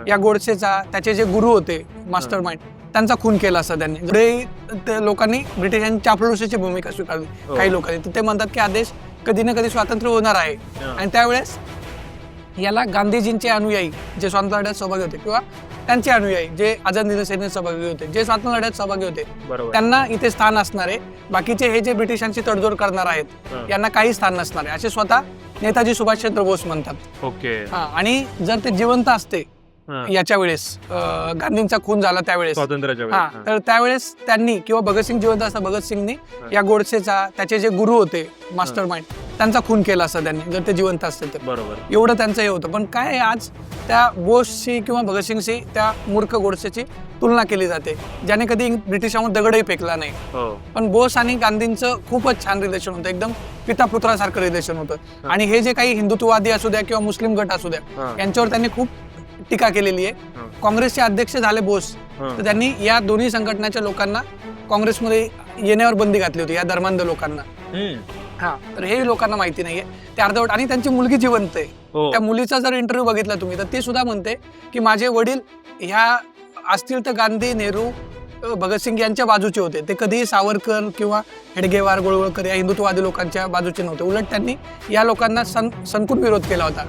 या गोडसेचा त्याचे जे गुरु होते मास्टर माइंड त्यांचा खून केला असं त्यांनी. ते लोकांनी ब्रिटिशांची चापलुसीची भूमिका स्वीकारली काही लोकांनी. तर ते म्हणतात की हा देश कधी ना कधी स्वातंत्र्य होणार आहे. आणि त्यावेळेस याला गांधीजींचे अनुयायी जे स्वातंत्र्य लढ्यात सहभागी होते किंवा त्यांचे अनुयायी जे आझाद हिंद सेनेत सहभागी होते, जे स्वातंत्र्य लढ्यात सहभागी होते, त्यांना इथे स्थान असणार आहे. बाकीचे हे जे ब्रिटिशांची तडजोड करणार आहेत यांना काही स्थान नसणार आहे असे स्वतः नेताजी सुभाषचंद्र बोस म्हणतात. ओके. आणि जर ते जिवंत असते याच्या वेळेस गांधींचा खून झाला त्यावेळेस स्वातंत्र्याच्या वेळेस, तर त्यावेळेस त्यांनी किंवा भगतसिंग जिवंत असता भगतसिंगनी या गोडसेचा त्याचे जे गुरु होते मास्टर माइंड त्यांचा खून केला असता त्यांनी जर ते जिवंत असते तर. बरोबर. एवढं त्यांचं हे होतं. पण काय आज त्या बोसशी किंवा भगतसिंगशी त्या मूर्ख गोडसेची तुलना केली जाते ज्याने कधी ब्रिटिशांवर दगडही फेकला नाही. पण बोस आणि गांधींचं खूपच छान रिलेशन होतं, एकदम पिता पुत्रासारखं रिलेशन होतं. आणि हे जे काही हिंदुत्ववादी असू द्या किंवा मुस्लिम गट असू द्या यांच्यावर त्यांनी खूप टीका केलेली आहे. काँग्रेसचे अध्यक्ष झाले बोस तर त्यांनी या दोन्ही संघटनेच्या लोकांना काँग्रेसमध्ये येण्यावर बंदी घातली होती, या धर्मांध लोकांना. तर हे लोकांना माहिती नाहीये ते अर्धवट. आणि त्यांची मुलगी जिवंत आहे. त्या मुलीचा जर इंटरव्ह्यू बघितला तुम्ही तर ती सुद्धा म्हणते की माझे वडील ह्या असतील तर गांधी, नेहरू, भगतसिंग यांच्या बाजूचे होते. ते कधीही सावरकर किंवा हेडगेवार, गोळवळकर या हिंदुत्ववादी लोकांच्या बाजूचे नव्हते. उलट त्यांनी या लोकांना सनकून विरोध केला होता.